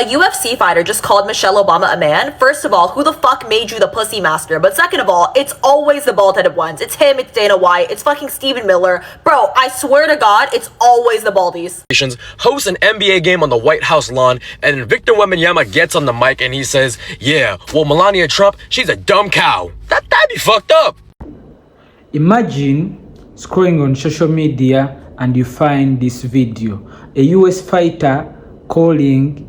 a UFC fighter just called Michelle Obama a man, first of all, who the fuck made you the pussy master? But second of all, it's always the bald-headed ones. It's him, it's Dana White, it's fucking Stephen Miller. Bro, I swear to God, it's always the baldies. Hosts an NBA game on the White House lawn, and then Victor Wembanyama gets on the mic and he says, yeah, well, Melania Trump, she's a dumb cow. That'd be fucked up. Imagine scrolling on social media and you find this video. A US fighter calling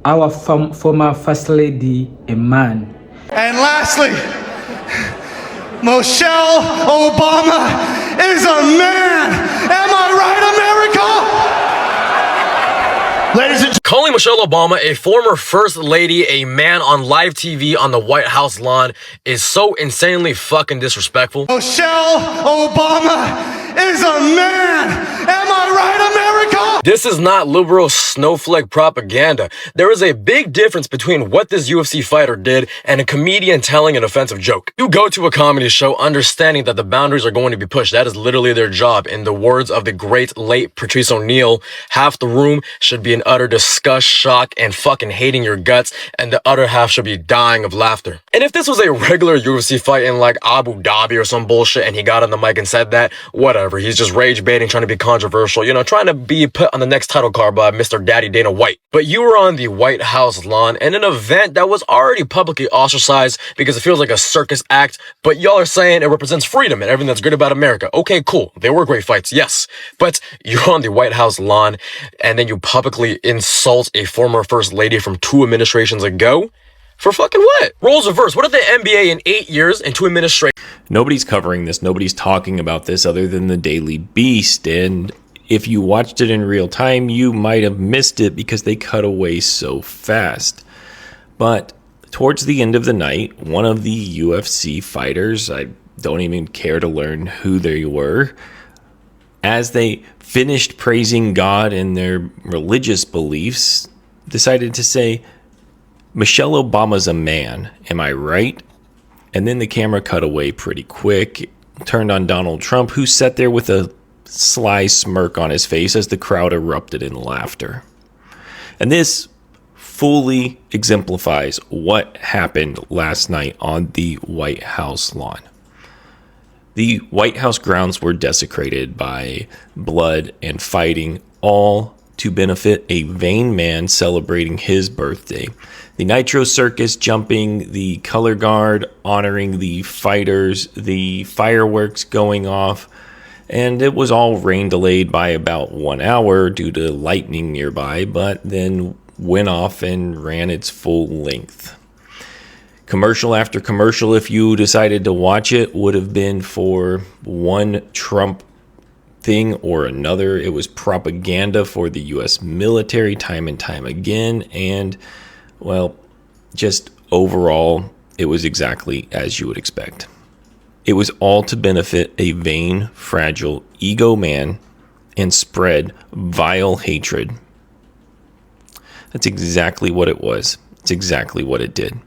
our former First Lady a man. And lastly, Michelle Obama is a man. Am I right, America? Ladies and Calling Michelle Obama, a former First Lady, a man on live TV on the White House lawn is so insanely fucking disrespectful. Michelle Obama is a man. Am I right, America? This is not liberal snowflake propaganda. There is a big difference between what this UFC fighter did and a comedian telling an offensive joke. You go to a comedy show understanding that the boundaries are going to be pushed. That is literally their job. In the words of the great late Patrice O'Neal, half the room should be in utter disgust, shock, and fucking hating your guts, and the other half should be dying of laughter. And if this was a regular UFC fight in like Abu Dhabi or some bullshit and he got on the mic and said that, whatever. He's just rage baiting, trying to be controversial, you know, trying to be put on the next title card by Mr. Daddy Dana White. But you were on the White House lawn in an event that was already publicly ostracized because it feels like a circus act, but y'all are saying it represents freedom and everything that's good about America. Okay, cool. They were great fights, yes. But you're on the White House lawn and then you publicly insult a former First Lady from 2 administrations ago? For fucking what? Roles reversed. What if the NBA in 8 years and 2 administrations? Nobody's covering this. Nobody's talking about this other than the Daily Beast. And if you watched it in real time, you might have missed it because they cut away so fast. But towards the end of the night, one of the UFC fighters, I don't even care to learn who they were, as they finished praising God and their religious beliefs, decided to say, Michelle Obama's a man, am I right? And then the camera cut away pretty quick, turned on Donald Trump, who sat there with a sly smirk on his face as the crowd erupted in laughter. And this fully exemplifies what happened last night on the White House lawn. The White House grounds were desecrated by blood and fighting, all to benefit a vain man celebrating his birthday. The Nitro Circus jumping, the color guard honoring the fighters, the fireworks going off, and it was all rain delayed by about 1 hour due to lightning nearby, but then went off and ran its full length. Commercial after commercial, if you decided to watch it, would have been for one Trump thing or another. It was propaganda for the U.S. military time and time again, and well, just overall, it was exactly as you would expect. It was all to benefit a vain, fragile, ego man and spread vile hatred. That's exactly what it was. It's exactly what it did.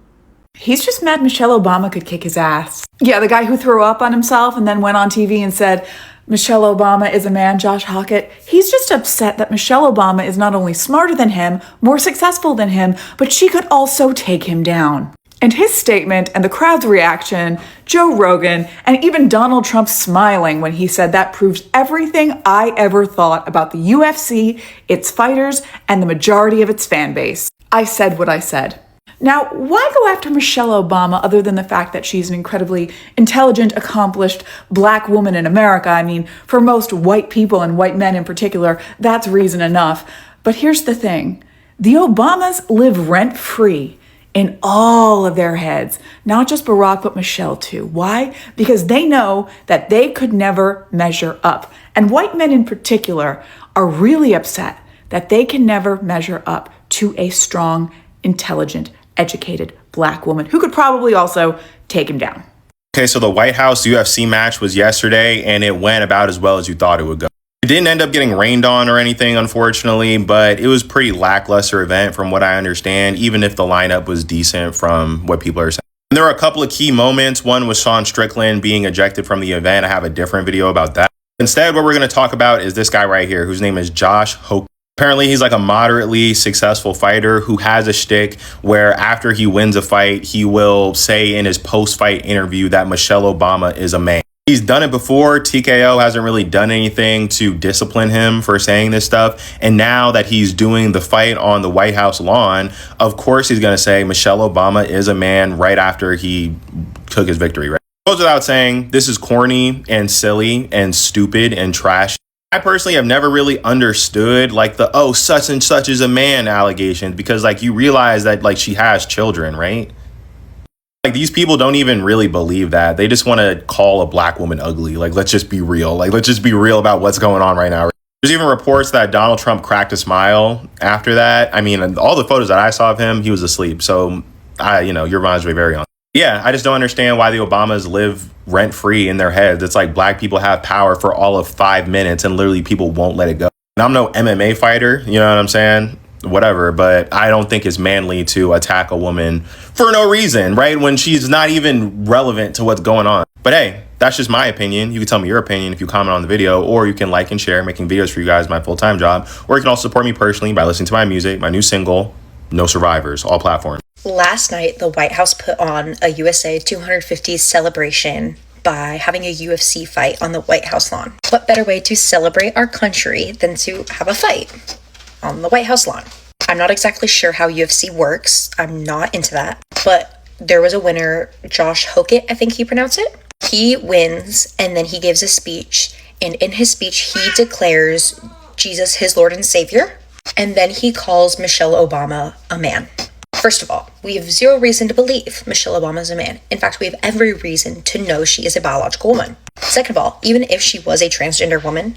He's just mad Michelle Obama could kick his ass. Yeah, the guy who threw up on himself and then went on TV and said, Michelle Obama is a man, Josh Hockett. He's just upset that Michelle Obama is not only smarter than him, more successful than him, but she could also take him down. And his statement and the crowd's reaction, Joe Rogan, and even Donald Trump smiling when he said that proves everything I ever thought about the UFC, its fighters, and the majority of its fan base. I said what I said. Now, why go after Michelle Obama other than the fact that she's an incredibly intelligent, accomplished black woman in America? I mean, for most white people and white men in particular, that's reason enough. But here's the thing. The Obamas live rent-free in all of their heads, not just Barack, but Michelle too. Why? Because they know that they could never measure up. And white men in particular are really upset that they can never measure up to a strong, intelligent, educated black woman who could probably also take him down. Okay, so the White House UFC match was yesterday, and it went about as well as you thought it would go. It didn't end up getting rained on or anything, unfortunately, but it was a pretty lackluster event from what I understand, even if the lineup was decent from what people are saying. And there were a couple of key moments. One was Sean Strickland being ejected from the event. I have a different video about that. Instead, what we're going to talk about is this guy right here, whose name is Josh Hockett. Apparently, he's like a moderately successful fighter who has a shtick where after he wins a fight, he will say in his post-fight interview that Michelle Obama is a man. He's done it before. TKO hasn't really done anything to discipline him for saying this stuff. And now that he's doing the fight on the White House lawn, of course he's going to say Michelle Obama is a man right after he took his victory, right? Goes without saying, this is corny and silly and stupid and trash. I personally have never really understood like the, oh, such and such is a man allegations, because like you realize that like she has children, right? Like these people don't even really believe that. They just want to call a black woman ugly. Like, let's just be real. Like, let's just be real about what's going on right now. There's even reports that Donald Trump cracked a smile after that. I mean, all the photos that I saw of him, he was asleep. So your minds may vary on. Yeah, I just don't understand why the Obamas live rent-free in their heads. It's like black people have power for all of 5 minutes and literally people won't let it go. And I'm no MMA fighter, you know what I'm saying? Whatever, but I don't think it's manly to attack a woman for no reason, right? When she's not even relevant to what's going on. But hey, that's just my opinion. You can tell me your opinion if you comment on the video, or you can like and share. Making videos for you guys, my full-time job. Or you can also support me personally by listening to my music, my new single, No Survivors, all platforms. Last night, the White House put on a USA 250 celebration by having a UFC fight on the White House lawn. What better way to celebrate our country than to have a fight on the White House lawn? I'm not exactly sure how UFC works. I'm not into that. But there was a winner, Josh Hokett, I think he pronounced it. He wins, and then he gives a speech. And in his speech, he declares Jesus his Lord and Savior. And then he calls Michelle Obama a man. First of all, we have zero reason to believe Michelle Obama is a man. In fact, we have every reason to know she is a biological woman. Second of all, even if she was a transgender woman,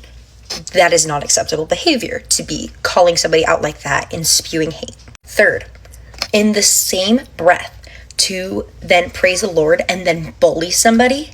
that is not acceptable behavior to be calling somebody out like that and spewing hate. Third, in the same breath, to then praise the Lord and then bully somebody,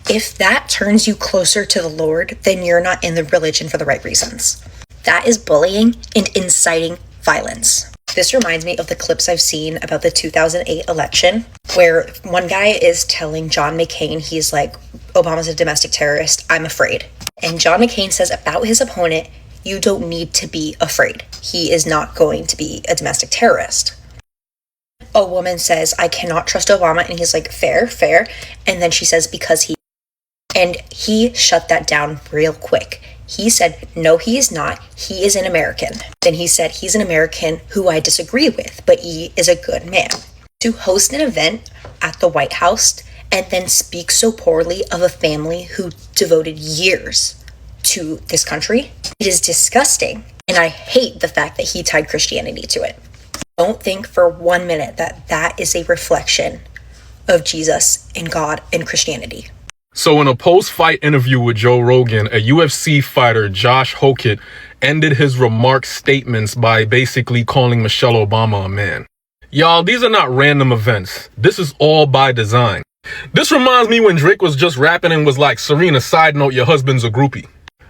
if that turns you closer to the Lord, then you're not in the religion for the right reasons. That is bullying and inciting violence. This reminds me of the clips I've seen about the 2008 election, where one guy is telling John McCain, he's like, Obama's a domestic terrorist, I'm afraid. And John McCain says about his opponent, you don't need to be afraid. He is not going to be a domestic terrorist. A woman says, I cannot trust Obama. And he's like, fair. And then she says, because he... And he shut that down real quick. He said, no, he is not. He is an American. Then he said, he's an American who I disagree with, but he is a good man. To host an event at the White House and then speak so poorly of a family who devoted years to this country, it is disgusting. And I hate the fact that he tied Christianity to it. Don't think for 1 minute that that is a reflection of Jesus and God and Christianity. So in a post-fight interview with Joe Rogan, a UFC fighter, Josh Hokett, ended his remarks statements by basically calling Michelle Obama a man. Y'all, these are not random events. This is all by design. This reminds me when Drake was just rapping and was like, Serena, side note, your husband's a groupie.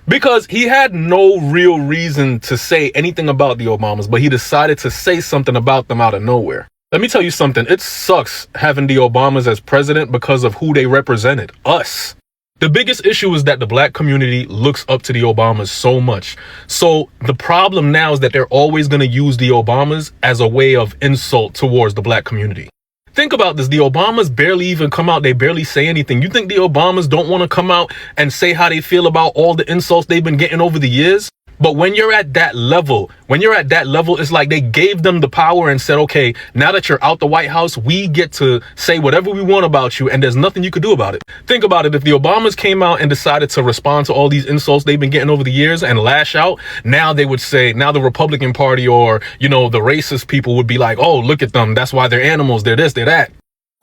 Because he had no real reason to say anything about the Obamas, but he decided to say something about them out of nowhere. Let me tell you something. It sucks having the Obamas as president because of who they represented, us. The biggest issue is that the black community looks up to the Obamas so much. So the problem now is that they're always going to use the Obamas as a way of insult towards the black community. Think about this. The Obamas barely even come out. They barely say anything. You think the Obamas don't want to come out and say how they feel about all the insults they've been getting over the years? But when you're at that level, it's like they gave them the power and said, okay, now that you're out the White House, we get to say whatever we want about you, and there's nothing you could do about it. Think about it. If the Obamas came out and decided to respond to all these insults they've been getting over the years and lash out, now they would say, now the Republican Party or, the racist people would be like, oh, look at them. That's why they're animals. They're this, they're that.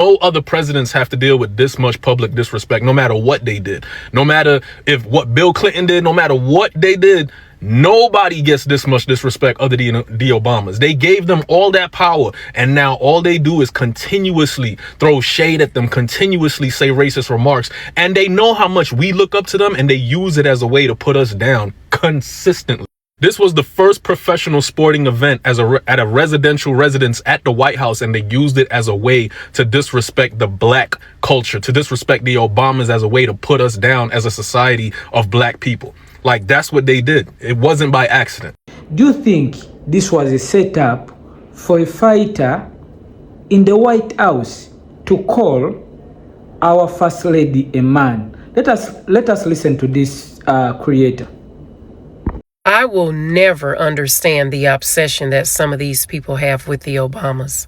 No other presidents have to deal with this much public disrespect, no matter what they did. No matter if what Bill Clinton did, no matter what they did, nobody gets this much disrespect other than the Obamas. They gave them all that power, and now all they do is continuously throw shade at them, continuously say racist remarks, and they know how much we look up to them, and they use it as a way to put us down consistently. This was the first professional sporting event at a residential residence at the White House, and they used it as a way to disrespect the black culture, to disrespect the Obamas as a way to put us down as a society of black people. Like, that's what they did. It wasn't by accident. Do you think this was a setup for a fighter in the White House to call our First Lady a man? Let us listen to this creator. I will never understand the obsession that some of these people have with the Obamas.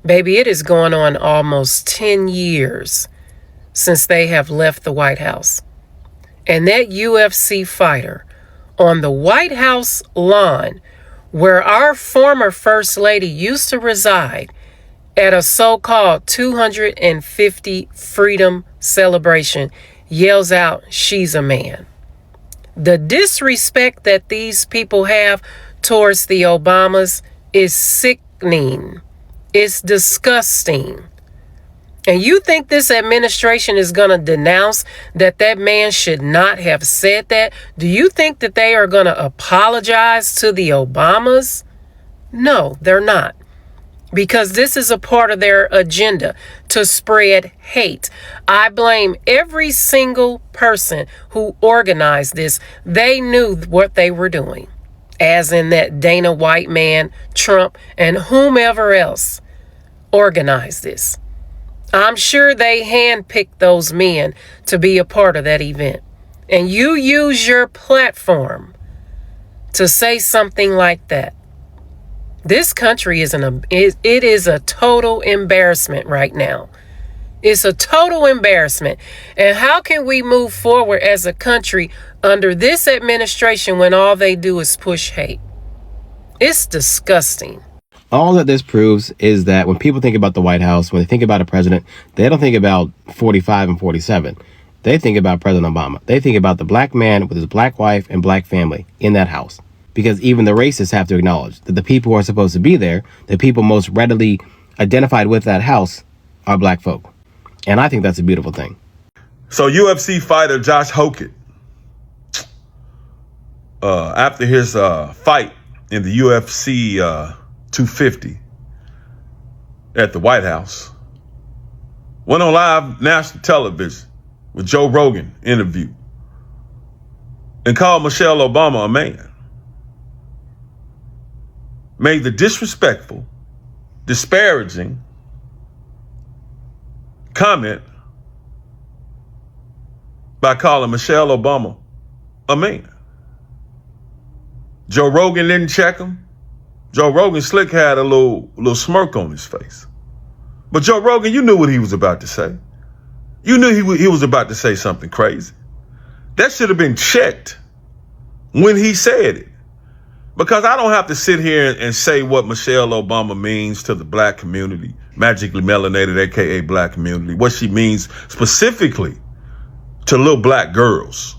Baby, it is going on almost 10 years since they have left the White House. And that UFC fighter on the White House lawn, where our former First Lady used to reside at a so-called 250 freedom celebration, yells out, "She's a man." The disrespect that these people have towards the Obamas is sickening. It's disgusting. And you think this administration is going to denounce that man should not have said that? Do you think that they are going to apologize to the Obamas? No, they're not. Because this is a part of their agenda to spread hate. I blame every single person who organized this. They knew what they were doing, as in that Dana White man, Trump, and whomever else organized this. I'm sure they handpicked those men to be a part of that event. And you use your platform to say something like that. This country is a total embarrassment right now. It's a total embarrassment. And how can we move forward as a country under this administration when all they do is push hate? It's disgusting. All that this proves is that when people think about the White House, when they think about a president, they don't think about 45 and 47. They think about President Obama. They think about the black man with his black wife and black family in that house. Because even the racists have to acknowledge that the people who are supposed to be there, the people most readily identified with that house, are black folk. And I think that's a beautiful thing. So UFC fighter Josh Hokett, after his fight in the UFC 250 at the White House, went on live national television with Joe Rogan interview and called Michelle Obama a man. Made the disrespectful, disparaging comment by calling Michelle Obama a man. Joe Rogan didn't check him. Joe Rogan slick had a little smirk on his face. But Joe Rogan, you knew what he was about to say. You knew he was about to say something crazy. That should have been checked when he said it. Because I don't have to sit here and say what Michelle Obama means to the black community, magically melanated, aka black community, what she means specifically to little black girls.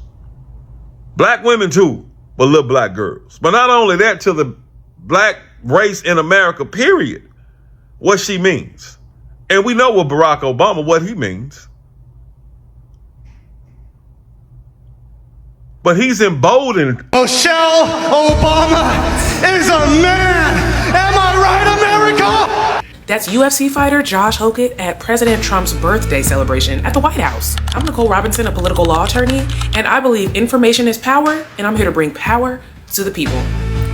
Black women too, but little black girls. But not only that, to the black race in America, period, what she means. And we know with Barack Obama what he means. But he's emboldened. Michelle Obama is a man. Am I right, America? That's UFC fighter Josh Hokett at President Trump's birthday celebration at the White House. I'm Nicole Robinson, a political law attorney, and I believe information is power, and I'm here to bring power to the people.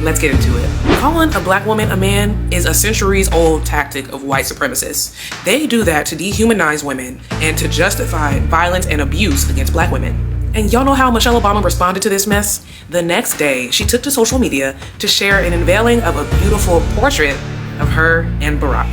Let's get into it. Calling a black woman a man is a centuries-old tactic of white supremacists. They do that to dehumanize women and to justify violence and abuse against black women. And y'all know how Michelle Obama responded to this mess? The next day, she took to social media to share an unveiling of a beautiful portrait of her and Barack.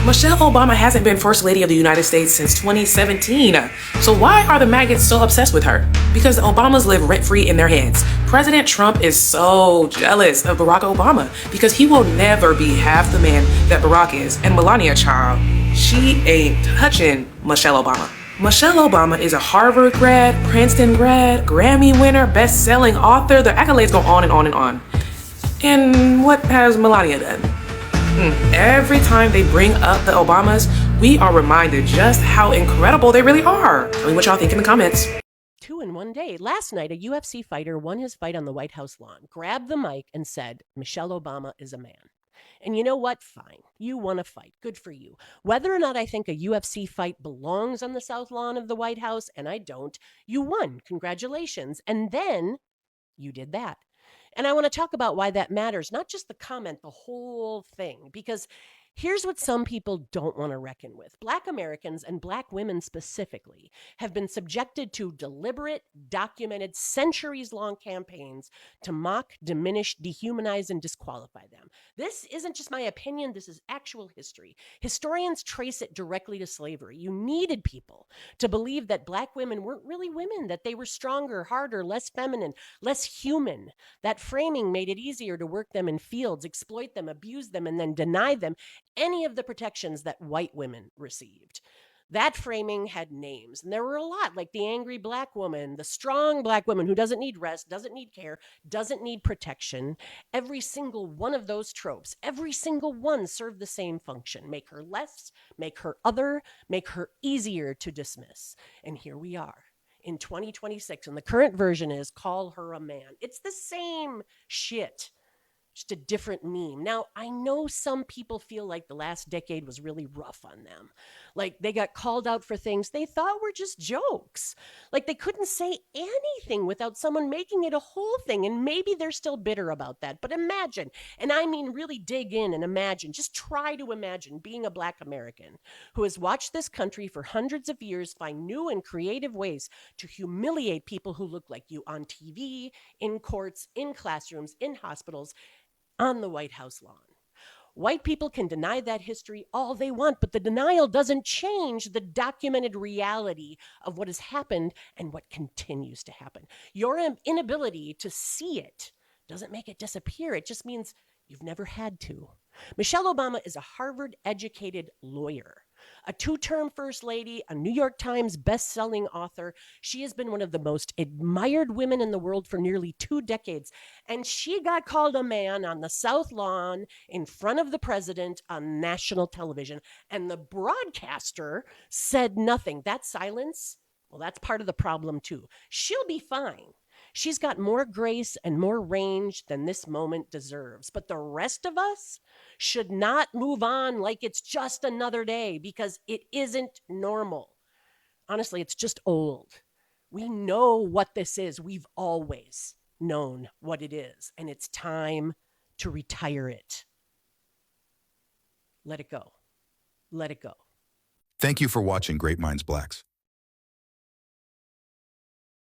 Michelle Obama hasn't been First Lady of the United States since 2017. So why are the maggots so obsessed with her? Because the Obamas live rent-free in their heads. President Trump is so jealous of Barack Obama because he will never be half the man that Barack is. And Melania, child, she ain't touching Michelle Obama. Michelle Obama is a Harvard grad, Princeton grad, Grammy winner, best-selling author. The accolades go on and on and on. And what has Melania done? Every time they bring up the Obamas, we are reminded just how incredible they really are. Tell me what y'all think in the comments. 2 in one day. Last night, a UFC fighter won his fight on the White House lawn, grabbed the mic and said, Michelle Obama is a man. And you know what? Fine. You won a fight. Good for you. Whether or not I think a UFC fight belongs on the South Lawn of the White House, and I don't, you won. Congratulations. And then You did that. And I want to talk about why that matters, not just the comment, the whole thing, because here's what some people don't want to reckon with. Black Americans, and Black women specifically, have been subjected to deliberate, documented, centuries-long campaigns to mock, diminish, dehumanize, and disqualify them. This isn't just my opinion, this is actual history. Historians trace it directly to slavery. You needed people to believe that Black women weren't really women, that they were stronger, harder, less feminine, less human. That framing made it easier to work them in fields, exploit them, abuse them, and then deny them any of the protections that white women received. That framing had names, and there were a lot, like the angry Black woman, the strong Black woman who doesn't need rest, doesn't need care, doesn't need protection. Every single one of those tropes, every single one served the same function: make her less, make her other, make her easier to dismiss. And here we are in 2026, and the current version is call her a man. It's the same shit, just a different meme. Now, I know some people feel like the last decade was really rough on them. Like they got called out for things they thought were just jokes. Like they couldn't say anything without someone making it a whole thing. And maybe they're still bitter about that. But imagine, and I mean really dig in and imagine, just try to imagine being a Black American who has watched this country for hundreds of years find new and creative ways to humiliate people who look like you on TV, in courts, in classrooms, in hospitals, on the White House lawn. White people can deny that history all they want, but the denial doesn't change the documented reality of what has happened and what continues to happen. Your inability to see it doesn't make it disappear. It just means you've never had to. Michelle Obama is a Harvard-educated lawyer, a two-term first lady, a New York Times best-selling author. She has been one of the most admired women in the world for nearly 2 decades. And she got called a man on the South Lawn in front of the president on national television. And the broadcaster said nothing. That silence, well, that's part of the problem too. She'll be fine. She's got more grace and more range than this moment deserves. But the rest of us should not move on like it's just another day, because it isn't normal. Honestly, it's just old. We know what this is. We've always known what it is, and it's time to retire it. Let it go. Let it go. Thank you for watching Great Minds Blacks.